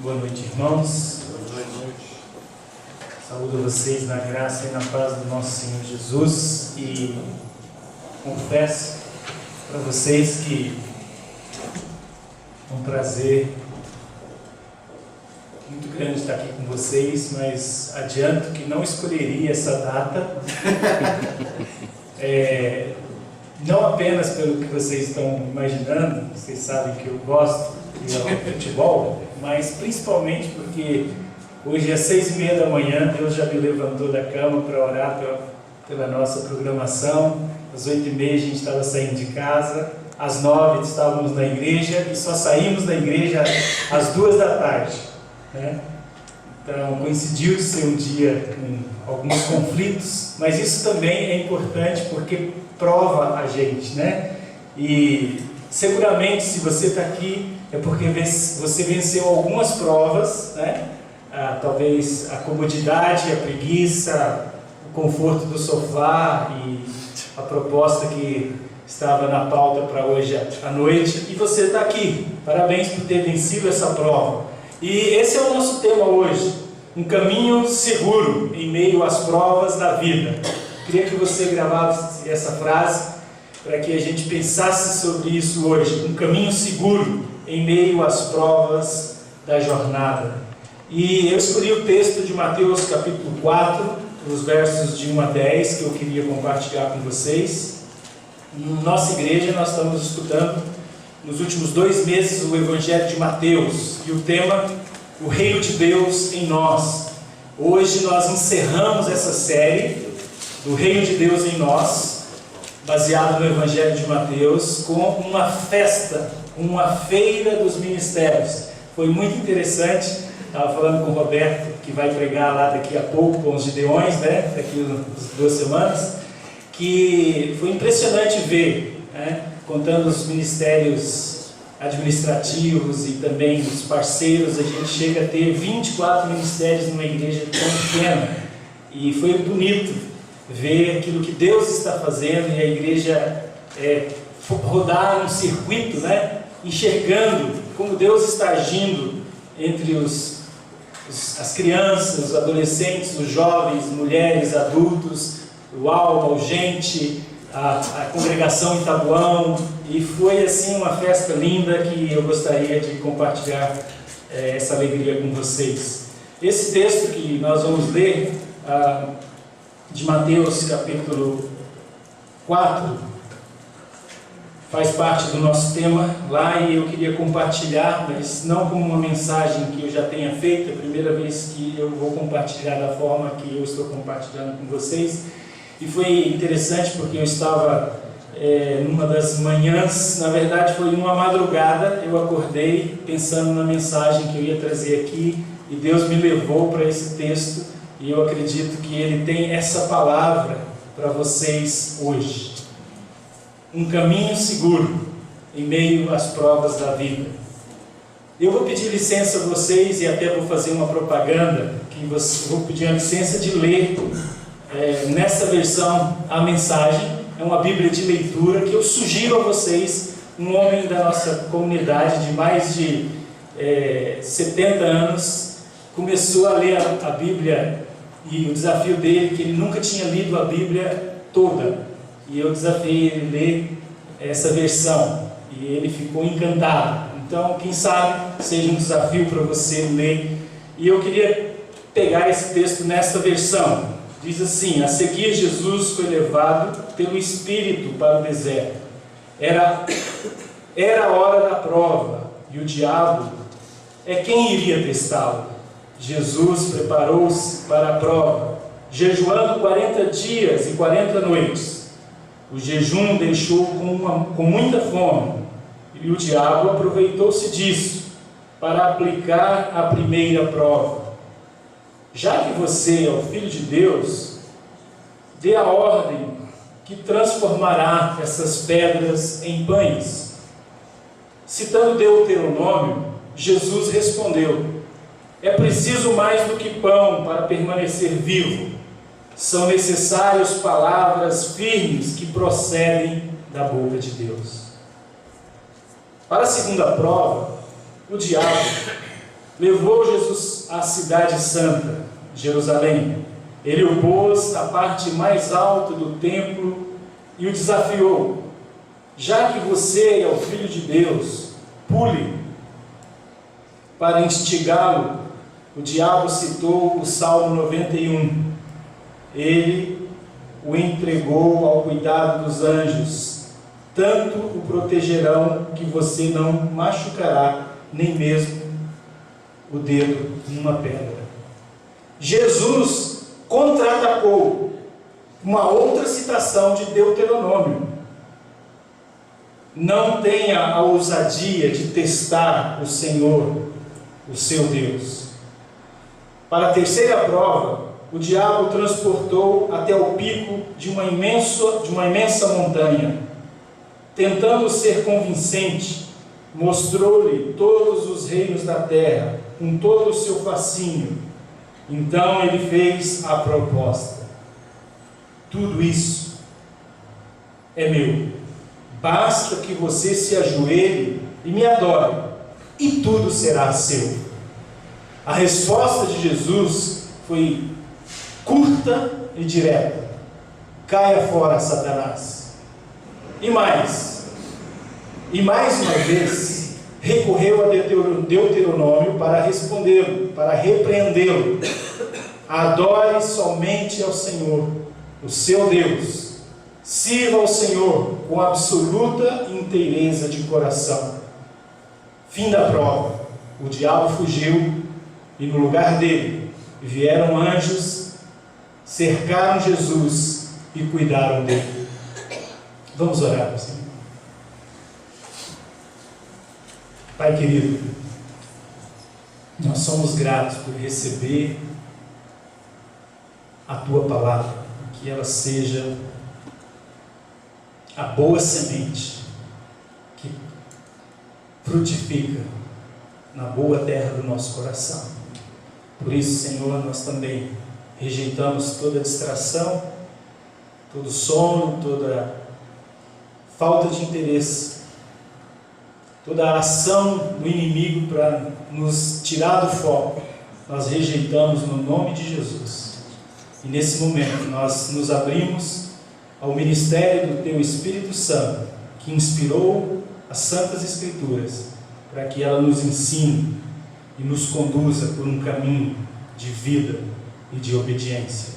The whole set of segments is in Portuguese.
Boa noite, irmãos. Boa noite. Saúdo vocês na graça e na paz do nosso Senhor Jesus e confesso para vocês que é um prazer muito grande estar aqui com vocês, mas adianto que não escolheria essa data, não apenas pelo que vocês estão imaginando, vocês sabem que eu gosto de futebol, mas principalmente porque hoje às 6:30 da manhã Deus já me levantou da cama para orar pela nossa programação. Às 8:30 a gente estava saindo de casa, às 9 estávamos na igreja e só saímos da igreja às 2 da tarde, né? Então coincidiu de ser um dia com alguns conflitos, mas isso também é importante porque prova a gente, né? E seguramente se você está aqui é porque você venceu algumas provas, né? Talvez a comodidade, a preguiça, o conforto do sofá e a proposta que estava na pauta para hoje à noite, e você está aqui. Parabéns por ter vencido essa prova. E esse é o nosso tema hoje, um caminho seguro em meio às provas da vida. Queria que você gravasse essa frase para que a gente pensasse sobre isso hoje, um caminho seguro em meio às provas da jornada. E eu escolhi o texto de Mateus capítulo 4, os versos de 1 a 10, que eu queria compartilhar com vocês. Na nossa igreja nós estamos estudando nos últimos 2 meses o Evangelho de Mateus, e o tema, o Reino de Deus em nós. Hoje nós encerramos essa série do Reino de Deus em nós, baseado no Evangelho de Mateus, com uma festa, uma feira dos ministérios. Foi muito interessante. Estava falando com o Roberto, que vai pregar lá daqui a pouco com os Gideões, né? Daqui a 2 semanas, que foi impressionante ver, né? Contando os ministérios administrativos e também os parceiros, a gente chega a ter 24 ministérios numa igreja tão pequena, e foi bonito ver aquilo que Deus está fazendo e a igreja rodar um circuito, né? Enxergando como Deus está agindo entre as crianças, os adolescentes, os jovens, mulheres, adultos, o Alma, o Gente, a congregação em Taboão, e foi assim uma festa linda que eu gostaria de compartilhar essa alegria com vocês. Esse texto que nós vamos ler, de Mateus capítulo 4, faz parte do nosso tema lá, e eu queria compartilhar, mas não como uma mensagem que eu já tenha feito, é a primeira vez que eu vou compartilhar da forma que eu estou compartilhando com vocês. E foi interessante porque eu estava numa das manhãs, na verdade foi numa madrugada, eu acordei pensando na mensagem que eu ia trazer aqui, e Deus me levou para esse texto, e eu acredito que Ele tem essa palavra para vocês hoje. Um caminho seguro em meio às provas da vida. Eu vou pedir licença a vocês, e até vou fazer uma propaganda, vou pedir a licença de ler nessa versão a mensagem. É uma Bíblia de leitura que eu sugiro a vocês. Um homem da nossa comunidade de mais de 70 anos começou a ler a Bíblia, e o desafio dele, que ele nunca tinha lido a Bíblia toda, e eu desafiei ele a ler essa versão, e ele ficou encantado. Então, quem sabe seja um desafio para você ler. E eu queria pegar esse texto nesta versão. Diz assim: a seguir Jesus foi levado pelo Espírito para o deserto. Era a hora da prova, e o diabo é quem iria testá-lo. Jesus preparou-se para a prova, jejuando 40 dias e 40 noites. O jejum deixou com muita fome, e o diabo aproveitou-se disso para aplicar a primeira prova. Já que você é o Filho de Deus, dê a ordem que transformará essas pedras em pães. Citando Deuteronômio, Jesus respondeu: é preciso mais do que pão para permanecer vivo. São necessárias palavras firmes que procedem da boca de Deus. Para a segunda prova, o diabo levou Jesus à cidade santa, Jerusalém. Ele o pôs na parte mais alta do templo e o desafiou: já que você é o Filho de Deus, pule. Para instigá-lo, o diabo citou o Salmo 91. Ele o entregou ao cuidado dos anjos, tanto o protegerão que você não machucará nem mesmo o dedo numa pedra. Jesus contra-atacou uma outra citação de Deuteronômio: não tenha a ousadia de testar o Senhor, o seu Deus. Para a terceira prova, o diabo o transportou até o pico de uma imensa montanha. Tentando ser convincente, mostrou-lhe todos os reinos da terra, com todo o seu fascínio. Então ele fez a proposta: tudo isso é meu. Basta que você se ajoelhe e me adore, e tudo será seu. A resposta de Jesus foi curta e direta: caia fora, Satanás. E mais uma vez, recorreu a Deuteronômio para respondê-lo, para repreendê-lo: adore somente ao Senhor, o seu Deus. Sirva ao Senhor com absoluta inteireza de coração. Fim da prova. O diabo fugiu e no lugar dele vieram anjos, cercaram Jesus e cuidaram dele. Vamos orar, Senhor. Pai querido, nós somos gratos por receber a Tua palavra, que ela seja a boa semente que frutifica na boa terra do nosso coração. Por isso, Senhor, nós também rejeitamos toda distração, todo sono, toda falta de interesse, toda ação do inimigo para nos tirar do foco. Nós rejeitamos no nome de Jesus. E nesse momento nós nos abrimos ao ministério do Teu Espírito Santo, que inspirou as Santas Escrituras, para que ela nos ensine e nos conduza por um caminho de vida e de obediência.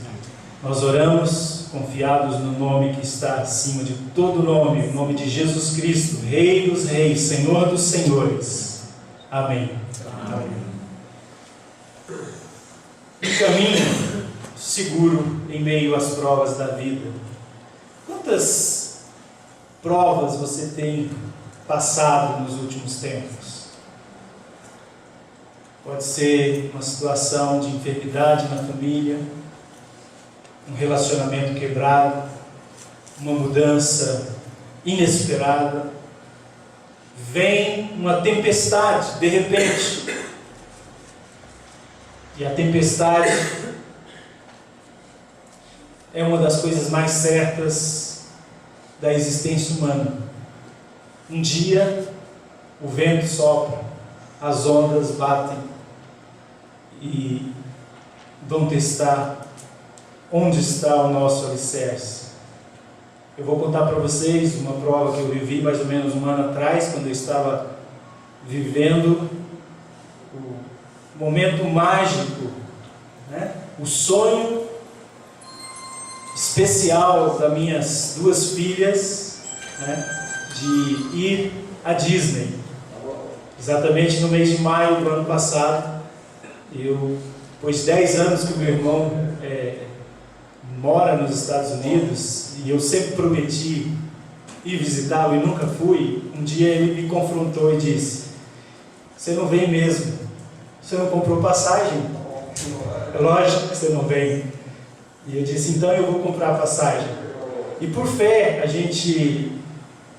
Nós oramos confiados no nome que está acima de todo nome, o nome de Jesus Cristo, Rei dos Reis, Senhor dos Senhores. Amém. Amém. Um caminho seguro em meio às provas da vida. Quantas provas você tem passado nos últimos tempos? Pode ser uma situação de enfermidade na família, um relacionamento quebrado, uma mudança inesperada. Vem uma tempestade de repente, e a tempestade é uma das coisas mais certas da existência humana. Um dia o vento sopra, as ondas batem e vão testar onde está o nosso alicerce. Eu vou contar para vocês uma prova que eu vivi mais ou menos um ano atrás, quando eu estava vivendo o momento mágico, né? O sonho especial das minhas duas filhas, né? De ir à Disney. Exatamente no mês de maio do ano passado, depois de 10 anos que o meu irmão mora nos Estados Unidos, e eu sempre prometi ir visitá-lo e nunca fui. Um dia ele me confrontou e disse: você não vem mesmo? Você não comprou passagem? Lógico que você não vem. E eu disse: então eu vou comprar a passagem. E por fé a gente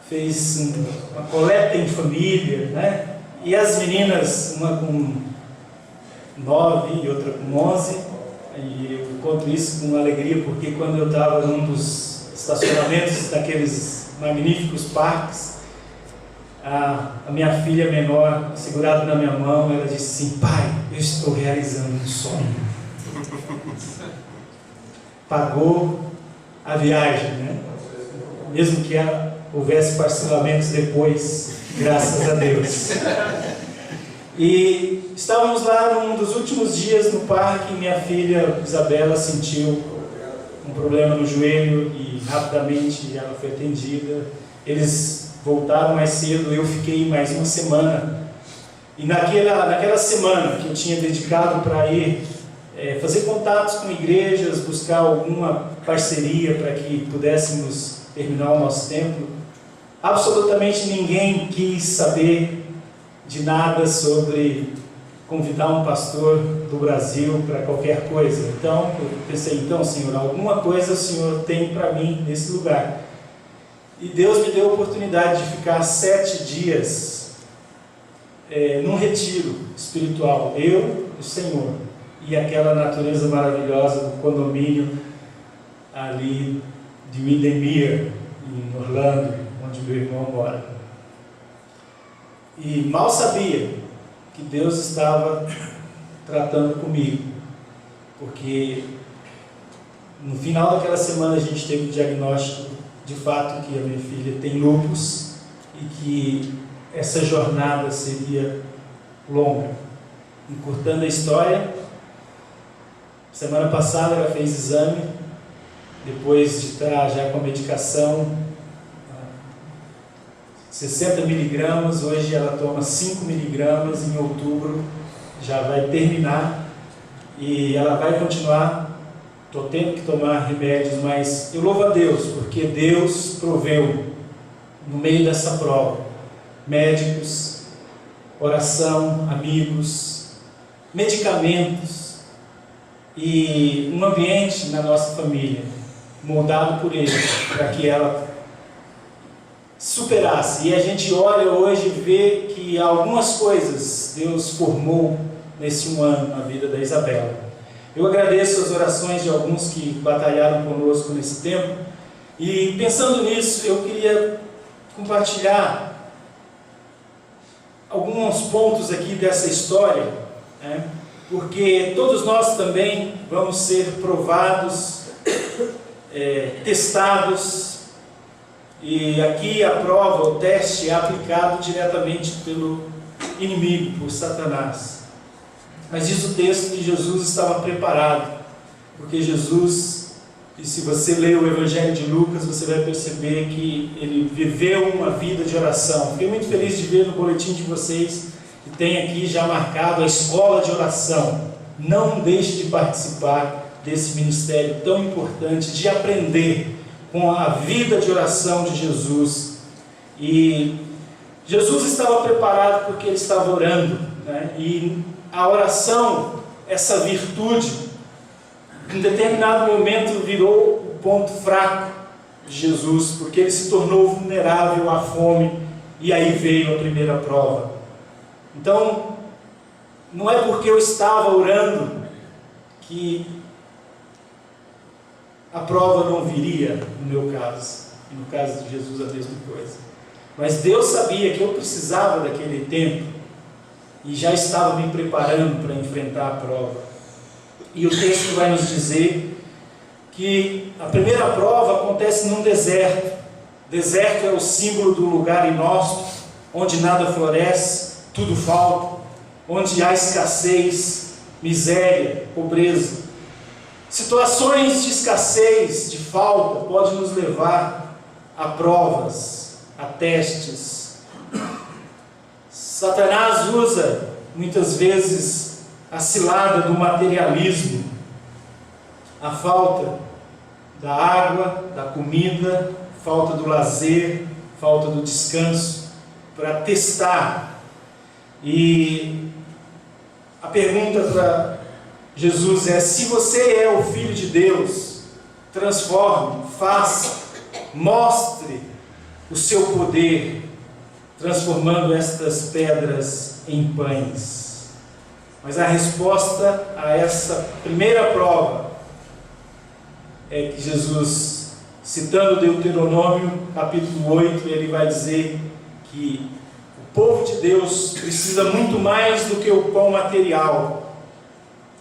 fez uma coleta em família, né? E as meninas, uma com 9 e outra com 11, e eu conto isso com alegria, porque quando eu estava num dos estacionamentos daqueles magníficos parques, a minha filha menor, segurada na minha mão, ela disse assim: pai, eu estou realizando um sonho. Pagou a viagem, né? Mesmo que houvesse parcelamentos depois, graças a Deus. E estávamos lá num dos últimos dias no parque e minha filha Isabela sentiu um problema no joelho e rapidamente ela foi atendida. Eles voltaram mais cedo, eu fiquei mais uma semana. E naquela semana que eu tinha dedicado para ir fazer contatos com igrejas, buscar alguma parceria para que pudéssemos terminar o nosso templo, absolutamente ninguém quis saber de nada sobre convidar um pastor do Brasil para qualquer coisa. Então, eu pensei, então, Senhor, alguma coisa o Senhor tem para mim nesse lugar. E Deus me deu a oportunidade de ficar 7 dias num retiro espiritual, eu, o Senhor, e aquela natureza maravilhosa do condomínio ali de Windermere, em Orlando, onde meu irmão mora. E mal sabia que Deus estava tratando comigo, porque no final daquela semana a gente teve o diagnóstico de fato que a minha filha tem lúpus e que essa jornada seria longa. Encurtando a história, semana passada ela fez exame, depois de estar já com a medicação 60 miligramas, hoje ela toma 5 miligramas, em outubro já vai terminar e ela vai continuar. Estou tendo que tomar remédios, mas eu louvo a Deus, porque Deus proveu no meio dessa prova médicos, oração, amigos, medicamentos e um ambiente na nossa família moldado por Ele para que ela superasse. E a gente olha hoje e vê que algumas coisas Deus formou nesse 1 ano na vida da Isabela. Eu agradeço as orações de alguns que batalharam conosco nesse tempo, e pensando nisso eu queria compartilhar alguns pontos aqui dessa história, né? Porque todos nós também vamos ser provados, testados. E aqui a prova, o teste é aplicado diretamente pelo inimigo, por Satanás. Mas diz o texto que Jesus estava preparado, porque Jesus, e se você ler o Evangelho de Lucas, você vai perceber que ele viveu uma vida de oração. Fiquei muito feliz de ver no boletim de vocês que tem aqui já marcado a escola de oração. Não deixe de participar desse ministério tão importante, de aprender com a vida de oração de Jesus. E Jesus estava preparado porque ele estava orando, né? E a oração, essa virtude, em determinado momento virou o ponto fraco de Jesus, porque ele se tornou vulnerável à fome, e aí veio a primeira prova. Então, não é porque eu estava orando que a prova não viria, no meu caso, e no caso de Jesus a mesma coisa. Mas Deus sabia que eu precisava daquele tempo e já estava me preparando para enfrentar a prova. E o texto vai nos dizer que a primeira prova acontece num deserto. Deserto é o símbolo do lugar inóspito, onde nada floresce, tudo falta, onde há escassez, miséria, pobreza. Situações de escassez, de falta, podem nos levar a provas, a testes. Satanás usa muitas vezes a cilada do materialismo, a falta da água, da comida, falta do lazer, falta do descanso, para testar. E a pergunta para Jesus é: se você é o Filho de Deus, transforme, faça, mostre o seu poder, transformando estas pedras em pães. Mas a resposta a essa primeira prova é que Jesus, citando Deuteronômio capítulo 8, ele vai dizer que povo de Deus precisa muito mais do que o pão material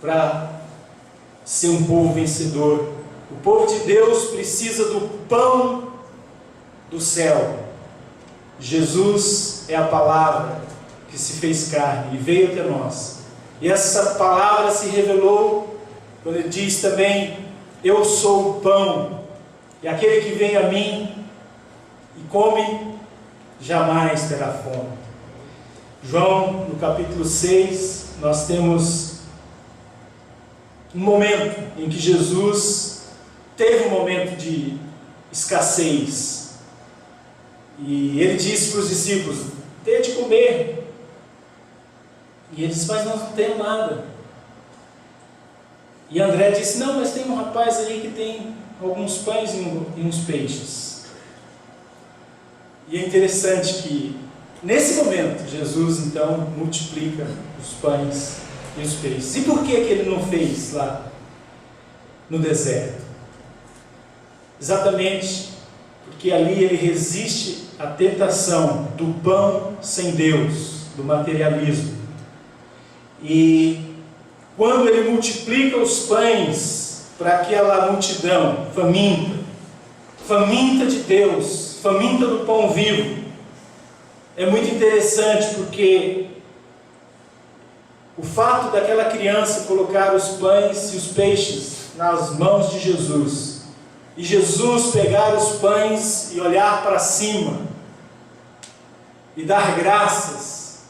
para ser um povo vencedor. O povo de Deus precisa do pão do céu. Jesus é a palavra que se fez carne e veio até nós. E essa palavra se revelou quando ele diz também: eu sou o pão, e aquele que vem a mim e come, jamais terá fome. João, no capítulo 6, nós temos um momento em que Jesus teve um momento de escassez. E ele disse para os discípulos: dê de comer. E eles disseram: mas nós não temos nada. E André disse: não, mas tem um rapaz ali que tem alguns pães e uns peixes. E é interessante que nesse momento Jesus então multiplica os pães e os peixes. E por que ele não fez lá no deserto? Exatamente porque ali ele resiste à tentação do pão sem Deus, do materialismo. E quando ele multiplica os pães para aquela multidão faminta, faminta de Deus, faminta do pão vivo, é muito interessante porque o fato daquela criança colocar os pães e os peixes nas mãos de Jesus, e Jesus pegar os pães e olhar para cima e dar graças,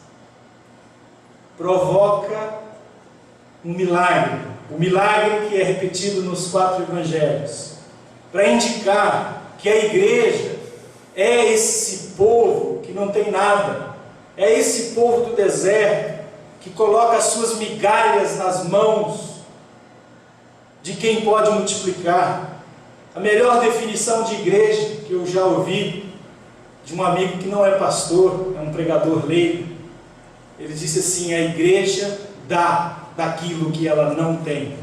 provoca um milagre, o milagre que é repetido nos 4 evangelhos, para indicar que a igreja é esse povo que não tem nada, é esse povo do deserto, que coloca as suas migalhas nas mãos de quem pode multiplicar. A melhor definição de igreja que eu já ouvi, de um amigo que não é pastor, é um pregador leigo, ele disse assim: a igreja dá daquilo que ela não tem.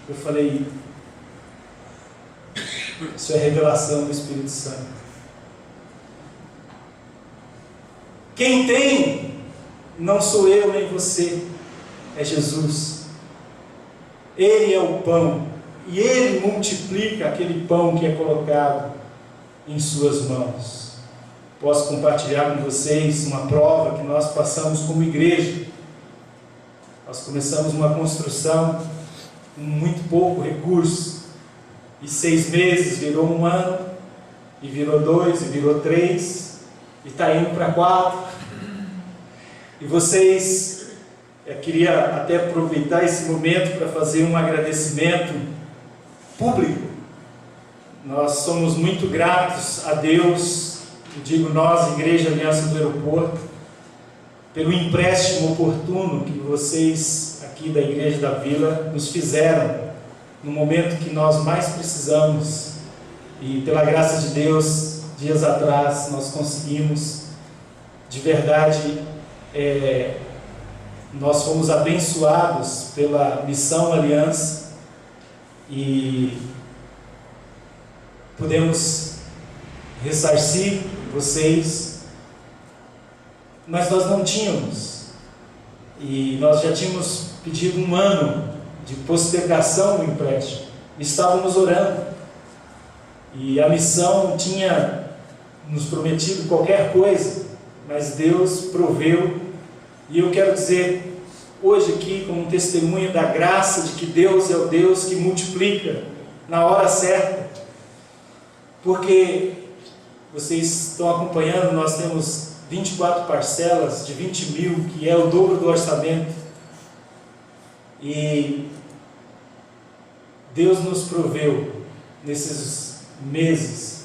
Eu falei: isso é revelação do Espírito Santo. Quem tem não sou eu nem você, é Jesus. Ele é o pão, e Ele multiplica aquele pão que é colocado em suas mãos. Posso compartilhar com vocês uma prova que nós passamos como igreja. Nós começamos uma construção com muito pouco recurso, e 6 meses virou 1 ano, e virou 2, e virou 3, e está indo para 4. E vocês, eu queria até aproveitar esse momento para fazer um agradecimento público. Nós somos muito gratos a Deus, eu digo nós, Igreja Aliança do Aeroporto, pelo empréstimo oportuno que vocês aqui da Igreja da Vila nos fizeram no momento que nós mais precisamos. E pela graça de Deus, dias atrás nós conseguimos, de verdade, nós fomos abençoados pela Missão Aliança e podemos ressarcir vocês, mas nós não tínhamos, e nós já tínhamos pedido 1 ano de postergação do empréstimo, estávamos orando, e a missão tinha nos prometido qualquer coisa, mas Deus proveu. E eu quero dizer hoje aqui, como um testemunho da graça de que Deus é o Deus que multiplica na hora certa, porque vocês estão acompanhando, nós temos 24 parcelas de 20 mil, que é o dobro do orçamento, e Deus nos proveu nesses meses,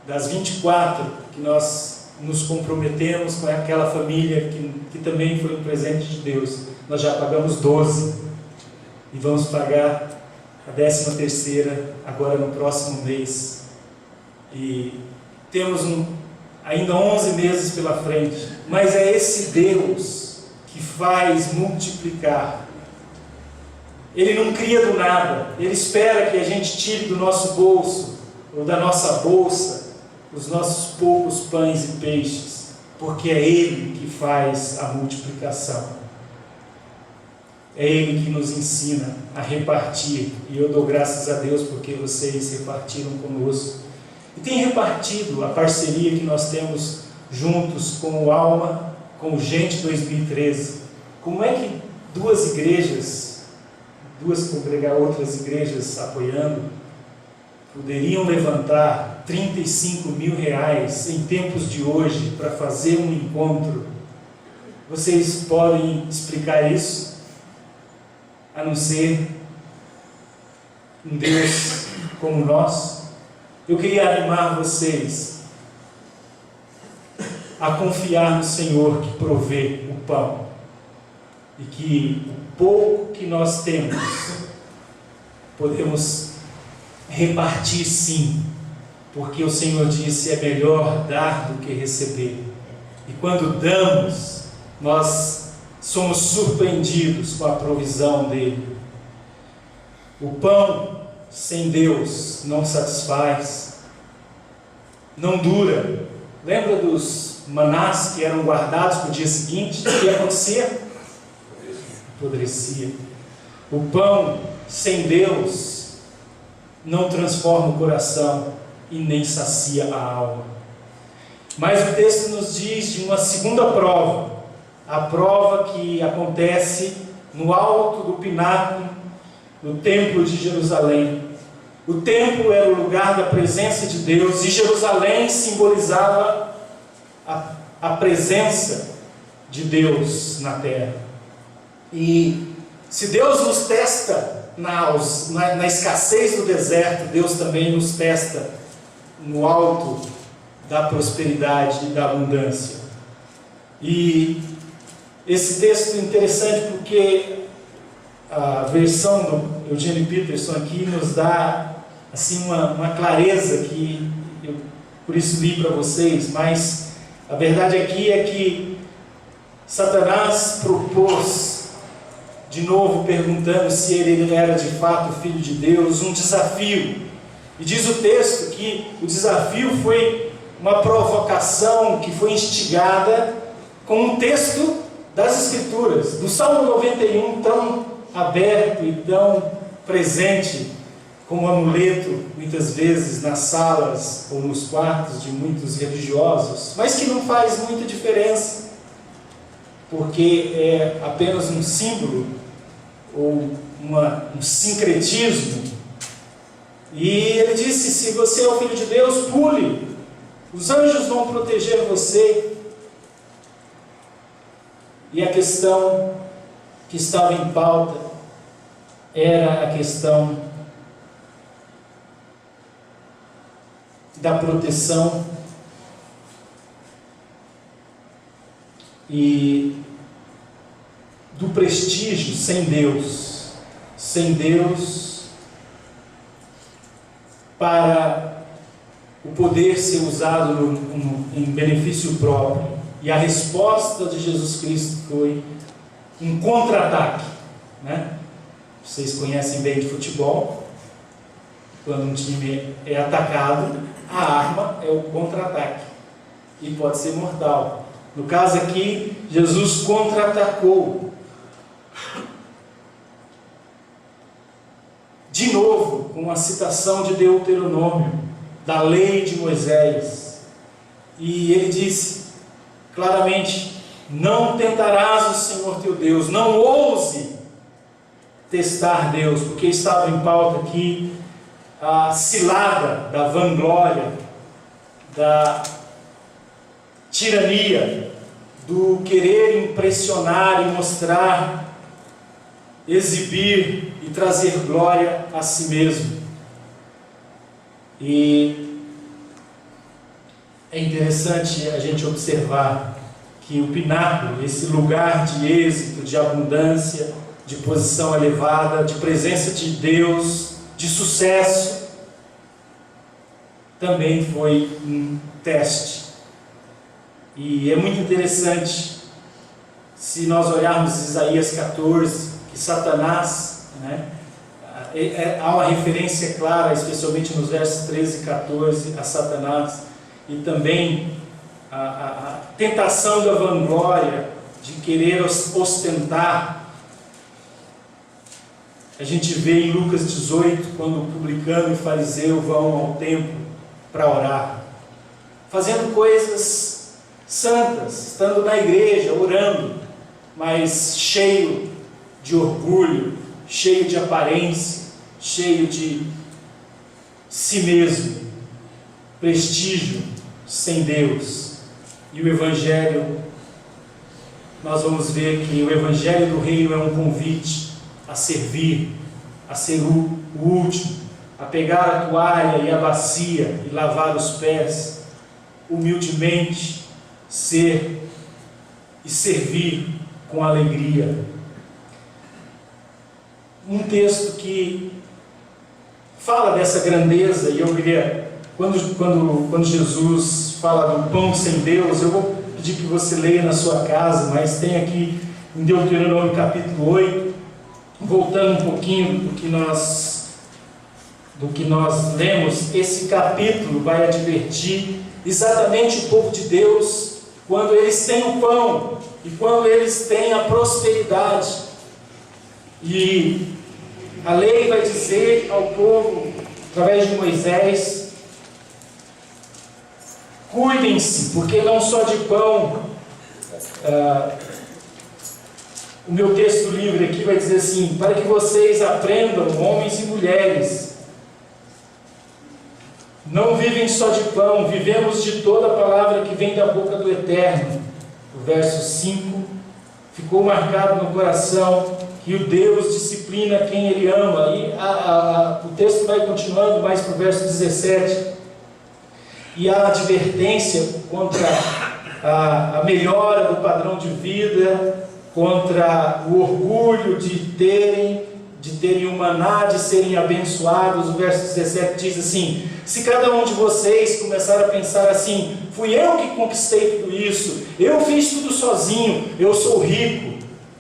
das 24 que nós nos comprometemos com aquela família que também foi um presente de Deus, nós já pagamos 12 e vamos pagar a 13ª agora no próximo mês, e temos ainda 11 meses pela frente, mas é esse Deus que faz multiplicar. Ele não cria do nada, Ele espera que a gente tire do nosso bolso ou da nossa bolsa os nossos poucos pães e peixes, porque é Ele que faz a multiplicação. É Ele que nos ensina a repartir, e eu dou graças a Deus porque vocês repartiram conosco. E tem repartido a parceria que nós temos juntos com o Alma, com o Gente 2013. Como é que duas outras igrejas apoiando, poderiam levantar R$35 mil em tempos de hoje para fazer um encontro? Vocês podem explicar isso? A não ser um Deus como nós? Eu queria animar vocês a confiar no Senhor que provê o pão, e que o pouco que nós temos podemos repartir sim, porque o Senhor disse: é melhor dar do que receber. E quando damos, nós somos surpreendidos com a provisão dele. O pão sem Deus não satisfaz, não dura. Lembra dos manás que eram guardados para o dia seguinte? O que acontecia? Apodrecia. O pão sem Deus não transforma o coração e nem sacia a alma. Mas o texto nos diz de uma segunda prova, a prova que acontece no alto do pináculo, no templo de Jerusalém. O templo era o lugar da presença de Deus, e Jerusalém simbolizava a presença de Deus na terra. E se Deus nos testa na escassez do deserto, Deus também nos testa no alto da prosperidade e da abundância. E esse texto é interessante porque a versão do Eugene Peterson aqui nos dá assim uma clareza que eu por isso li para vocês, mas a verdade aqui é que Satanás propôs, de novo perguntando se ele era de fato o Filho de Deus, um desafio. E diz o texto que o desafio foi uma provocação que foi instigada com um texto das Escrituras, do Salmo 91, tão aberto e tão presente como amuleto, muitas vezes nas salas ou nos quartos de muitos religiosos, mas que não faz muita diferença, porque é apenas um símbolo ou um sincretismo. E ele disse: se você é o Filho de Deus, pule, os anjos vão proteger você. E a questão que estava em pauta era a questão da proteção e do prestígio sem Deus para o poder ser usado em benefício próprio. E a resposta de Jesus Cristo foi um contra-ataque, né? Vocês conhecem bem de futebol. Quando um time é atacado, a arma é o contra-ataque, e pode ser mortal. No caso aqui, Jesus contra-atacou. De novo, com a citação de Deuteronômio, da lei de Moisés. E ele disse claramente: não tentarás o Senhor teu Deus, não ouse testar Deus, porque estava em pauta aqui a cilada da vanglória, da tirania, do querer impressionar e mostrar, exibir e trazer glória a si mesmo. E é interessante a gente observar que o pináculo, esse lugar de êxito, de abundância, de posição elevada, de presença de Deus, de sucesso, também foi um teste. E é muito interessante, se nós olharmos Isaías 14, que Satanás, né, há uma referência clara, especialmente nos versos 13 e 14, a Satanás, e também a tentação da vanglória, de querer ostentar. A gente vê em Lucas 18, quando o publicano e o fariseu vão ao templo para orar, fazendo coisas santas, estando na igreja, orando, mas cheio de orgulho, cheio de aparência, cheio de si mesmo, prestígio, sem Deus. E o Evangelho, nós vamos ver que o Evangelho do Reino é um convite a servir, a ser o último, a pegar a toalha e a bacia e lavar os pés, humildemente ser e servir com alegria. Um texto que fala dessa grandeza, e eu queria, quando Jesus fala do pão sem Deus, eu vou pedir que você leia na sua casa, mas tem aqui em Deuteronômio capítulo 8, voltando um pouquinho do que nós lemos. Esse capítulo vai advertir exatamente o povo de Deus quando eles têm o pão e quando eles têm a prosperidade. E a lei vai dizer ao povo, através de Moisés: cuidem-se, porque não só de pão. O meu texto livre aqui vai dizer assim: para que vocês aprendam, homens e mulheres, não vivem só de pão, vivemos de toda a palavra que vem da boca do Eterno. O verso 5 ficou marcado no coração que o Deus disciplina quem Ele ama. E o texto vai continuando mais para o verso 17. E a advertência contra a melhora do padrão de vida, contra o orgulho de terem o maná, de serem abençoados. O verso 17 diz assim: se cada um de vocês começar a pensar assim: fui eu que conquistei tudo isso, eu fiz tudo sozinho, eu sou rico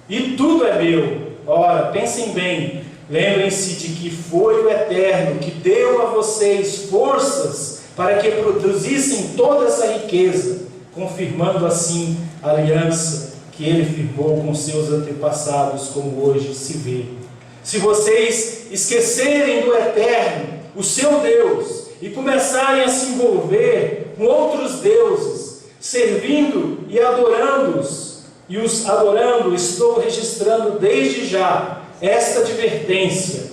e tudo é meu. Ora, pensem bem, lembrem-se de que foi o Eterno que deu a vocês forças para que produzissem toda essa riqueza, confirmando assim a aliança que Ele firmou com seus antepassados, como hoje se vê. Se vocês esquecerem do Eterno, o seu Deus, e começarem a se envolver com outros deuses, servindo e adorando-os, e os adorando, estou registrando desde já esta advertência: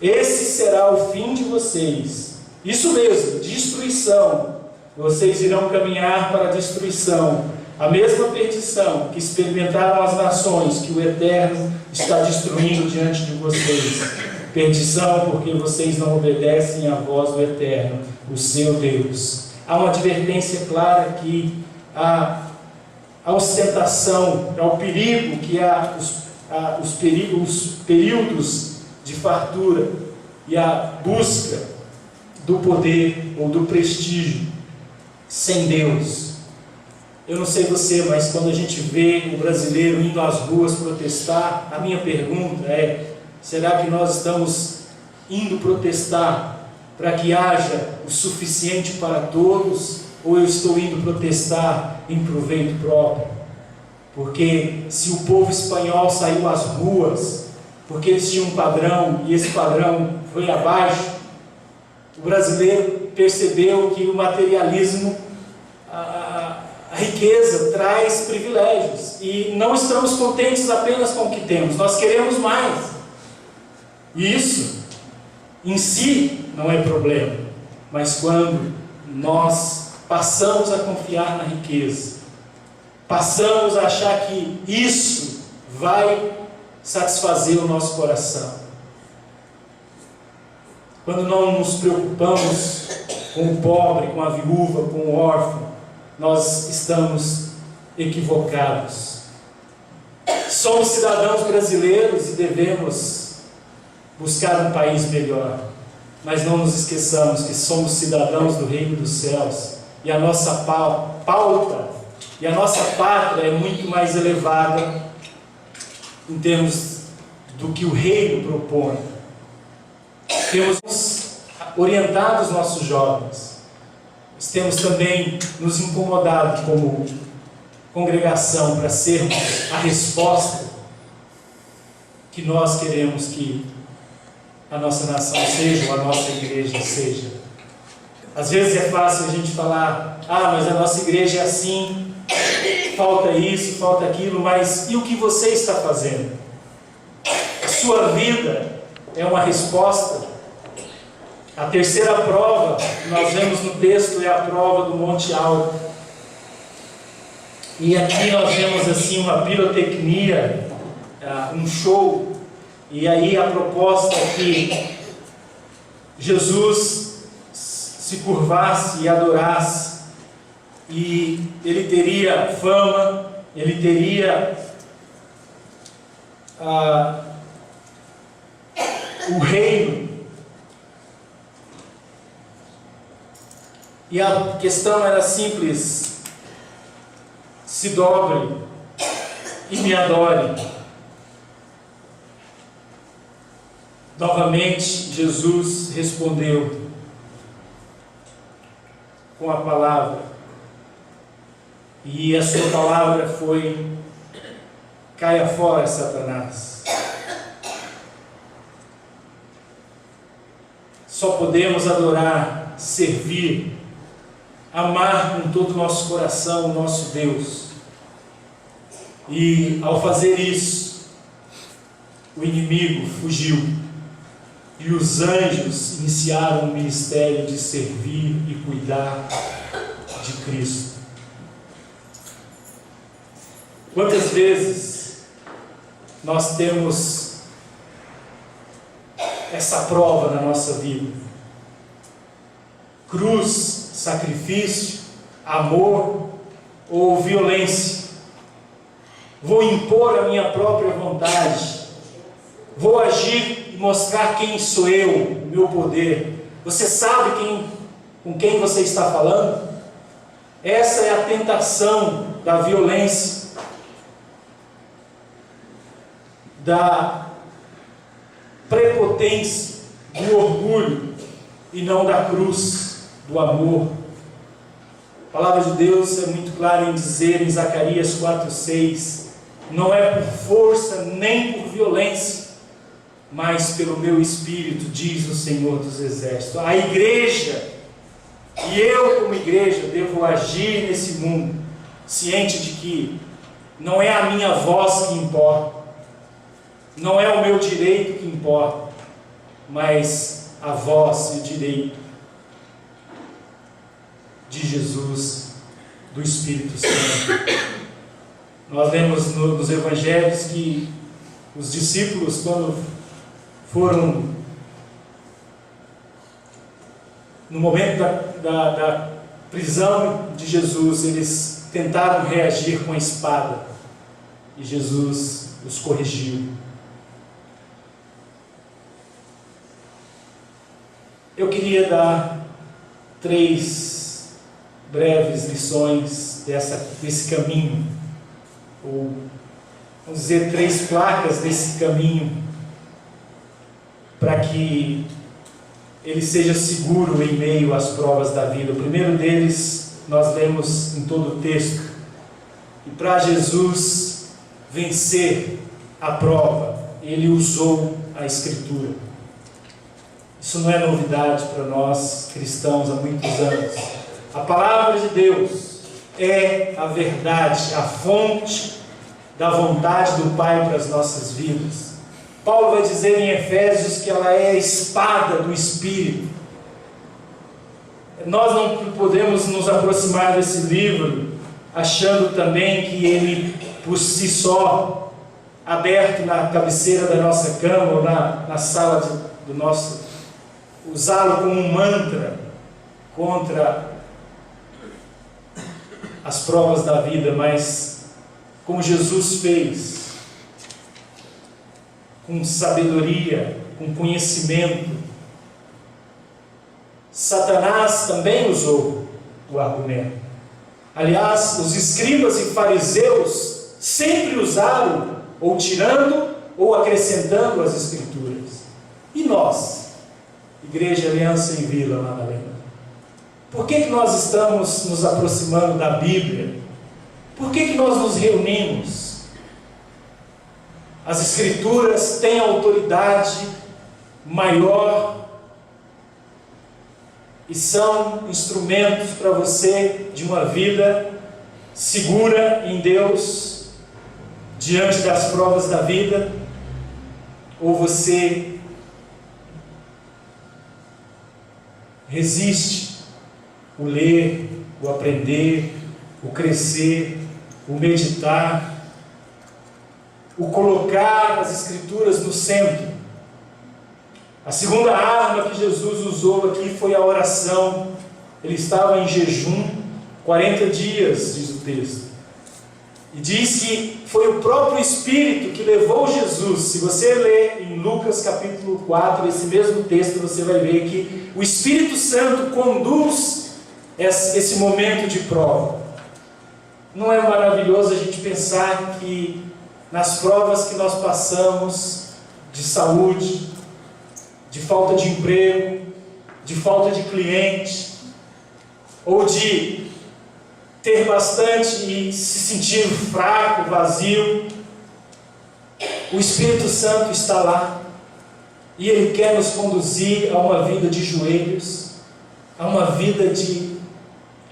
esse será o fim de vocês. Isso mesmo, destruição. Vocês irão caminhar para a destruição, a mesma perdição que experimentaram as nações que o Eterno está destruindo diante de vocês. Perdição porque vocês não obedecem à voz do Eterno, o seu Deus. Há uma advertência clara aqui: a ostentação, ao perigo que há, os períodos de fartura e a busca do poder ou do prestígio sem Deus. Eu não sei você, mas quando a gente vê o brasileiro indo às ruas protestar, a minha pergunta é: será que nós estamos indo protestar para que haja o suficiente para todos, ou eu estou indo protestar em proveito próprio? Porque se o povo espanhol saiu às ruas porque eles tinham um padrão e esse padrão foi abaixo, o brasileiro percebeu que o materialismo, a riqueza traz privilégios, e não estamos contentes apenas com o que temos, nós queremos mais. E isso em si não é problema, mas quando nós passamos a confiar na riqueza, passamos a achar que isso vai satisfazer o nosso coração, quando não nos preocupamos com o pobre, com a viúva, com o órfão, nós estamos equivocados. Somos cidadãos brasileiros e devemos buscar um país melhor, mas não nos esqueçamos que somos cidadãos do reino dos céus, e a nossa pauta e a nossa pátria é muito mais elevada em termos do que o reino propõe. Temos orientado os nossos jovens. temos também nos incomodado como congregação para sermos a resposta que nós queremos que a nossa nação seja, ou a nossa igreja seja. Às vezes é fácil a gente falar, mas a nossa igreja é assim, falta isso, falta aquilo, mas e o que você está fazendo? A sua vida é uma resposta. A terceira prova que nós vemos no texto é a prova do Monte Alto. E aqui nós vemos assim uma pirotecnia, um show. E aí a proposta é que Jesus se curvasse e adorasse, e ele teria fama, ele teria o reino. E a questão era simples: se dobre e me adore. Novamente, Jesus respondeu com a palavra, e a sua palavra foi: caia fora, Satanás. Só podemos adorar, servir, amar com todo o nosso coração o nosso Deus. E ao fazer isso, o inimigo fugiu. E os anjos iniciaram o ministério de servir e cuidar de Cristo. Quantas vezes nós temos essa prova na nossa vida? Cruz, sacrifício, amor ou violência? Vou impor a minha própria vontade, vou agir e mostrar quem sou eu, o meu poder. Você sabe com quem você está falando? Essa é a tentação da violência, da prepotência, do orgulho, e não da cruz, do amor. A palavra de Deus é muito clara em dizer em Zacarias 4:6, não é por força nem por violência, mas pelo meu Espírito, diz o Senhor dos Exércitos. A igreja, e eu como igreja, devo agir nesse mundo, ciente de que não é a minha voz que importa, não é o meu direito que importa, mas a voz e o direito de Jesus, do Espírito Santo. Nós lemos nos Evangelhos que os discípulos, quando foram no momento da prisão de Jesus, eles tentaram reagir com a espada, e Jesus os corrigiu. Eu queria dar 3 breves lições desse caminho, ou vamos dizer 3 placas desse caminho, para que ele seja seguro em meio às provas da vida. O primeiro deles nós lemos em todo o texto, e para Jesus vencer a prova, ele usou a Escritura. Isso não é novidade para nós cristãos há muitos anos. A palavra de Deus é a verdade, a fonte da vontade do Pai para as nossas vidas. Paulo vai dizer em Efésios que ela é a espada do Espírito. Nós não podemos nos aproximar desse livro achando também que ele, por si só, aberto na cabeceira da nossa cama ou na sala do nosso, usá-lo como um mantra contra as provas da vida, mas como Jesus fez, com sabedoria, com conhecimento. Satanás também usou o argumento. Aliás, os escribas e fariseus sempre usaram, ou tirando, ou acrescentando as Escrituras. E nós, Igreja Aliança em Vila Madalena, Por que nós estamos nos aproximando da Bíblia? Por que nós nos reunimos? As Escrituras têm autoridade maior e são instrumentos para você de uma vida segura em Deus, diante das provas da vida, ou você resiste o ler, o aprender, o crescer, o meditar, o colocar as Escrituras no centro? A segunda arma que Jesus usou aqui foi a oração. Ele estava em jejum 40 dias, diz o texto. E diz que foi o próprio Espírito que levou Jesus. Se você ler em Lucas capítulo 4, esse mesmo texto, você vai ver que o Espírito Santo conduz esse momento de prova. Não é maravilhoso a gente pensar que nas provas que nós passamos, de saúde, de falta de emprego, de falta de cliente, ou de ter bastante e se sentir fraco, vazio, o Espírito Santo está lá e Ele quer nos conduzir a uma vida de joelhos, a uma vida de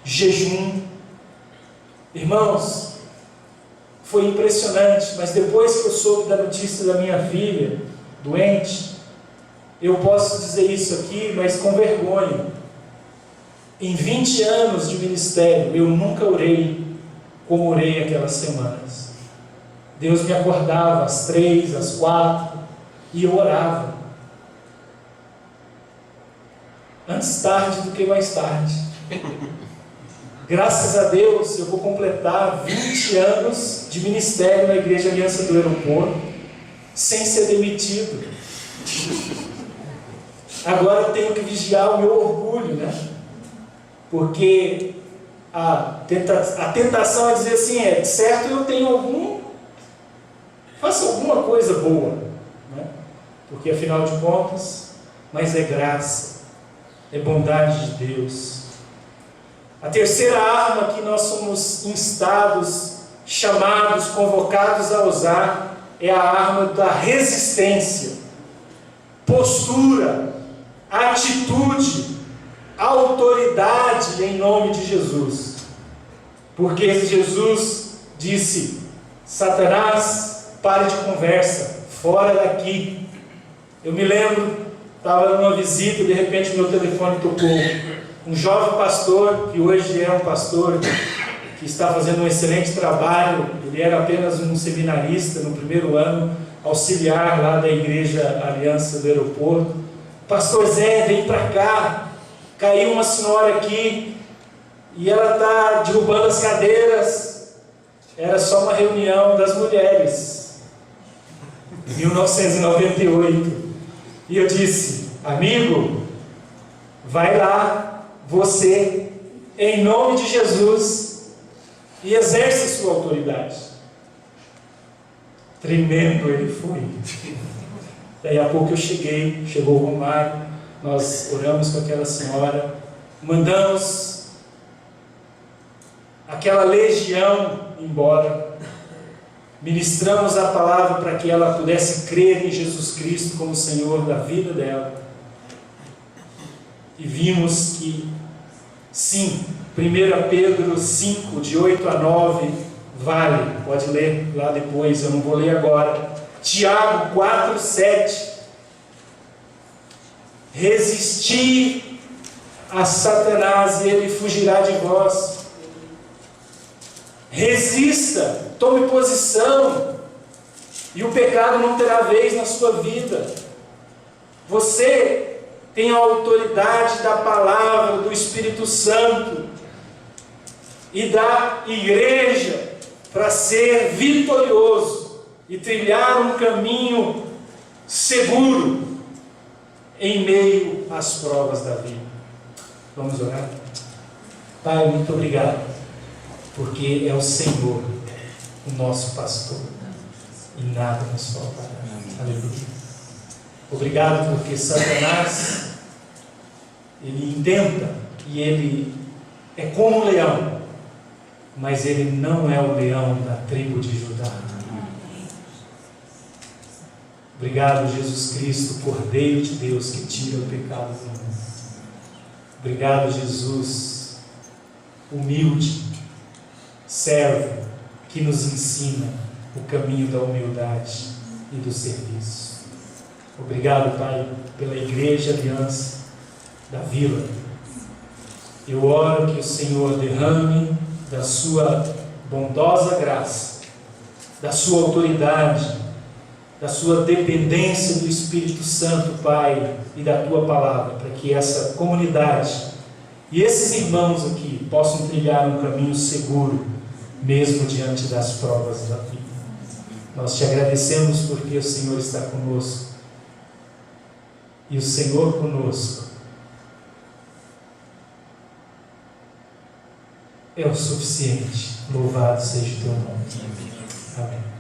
jejum. Irmãos, foi impressionante, mas depois que eu soube da notícia da minha filha doente, eu posso dizer isso aqui, mas com vergonha. Em 20 anos de ministério, eu nunca orei como orei aquelas semanas. Deus me acordava às 3, às 4, e eu orava. Antes tarde do que mais tarde. Graças a Deus, eu vou completar 20 anos de ministério na Igreja Aliança do Aeroporto, sem ser demitido. Agora eu tenho que vigiar o meu orgulho, né? Porque a tentação é dizer assim, certo, eu tenho faço alguma coisa boa, né? Porque afinal de contas, mas é graça, é bondade de Deus. A terceira arma que nós somos instados, chamados, convocados a usar, é a arma da resistência, postura, atitude, autoridade em nome de Jesus. Porque Jesus disse: Satanás, pare de conversa, fora daqui. Eu me lembro, estava numa visita, de repente meu telefone tocou. Um jovem pastor, que hoje é um pastor que está fazendo um excelente trabalho. Ele era apenas um seminarista no primeiro ano, auxiliar lá da Igreja Aliança do Aeroporto. Pastor Zé, vem para cá, caiu uma senhora aqui e ela está derrubando as cadeiras. Era só uma reunião das mulheres, em 1998. E eu disse: amigo, vai lá, você, em nome de Jesus, e exerce sua autoridade. Tremendo ele foi. Daí a pouco eu chegou o Romário, nós oramos com aquela senhora, mandamos aquela legião embora, ministramos a palavra para que ela pudesse crer em Jesus Cristo como Senhor da vida dela, e vimos que sim, 1 Pedro 5, de 8 a 9, vale, pode ler lá depois, eu não vou ler agora. Tiago 4, 7, resistir a Satanás e ele fugirá de vós. Resista, tome posição, e o pecado não terá vez na sua vida. Você tem a autoridade da palavra, do Espírito Santo e da igreja para ser vitorioso e trilhar um caminho seguro em meio às provas da vida. Vamos orar? Pai, muito obrigado, porque é o Senhor o nosso pastor e nada nos faltará. Aleluia. Obrigado porque Satanás, ele intenta e ele é como um leão, mas ele não é o leão da tribo de Judá. Obrigado, Jesus Cristo, Cordeiro de Deus, que tira o pecado do mundo. Obrigado, Jesus, humilde, servo, que nos ensina o caminho da humildade e do serviço. Obrigado, Pai, pela Igreja Aliança da Vila. Eu oro que o Senhor derrame da sua bondosa graça, da sua autoridade, da sua dependência do Espírito Santo, Pai, e da Tua Palavra, para que essa comunidade e esses irmãos aqui possam trilhar um caminho seguro, mesmo diante das provas da vida. Nós te agradecemos porque o Senhor está conosco, e o Senhor conosco é o suficiente. Louvado seja o Teu nome. Amém.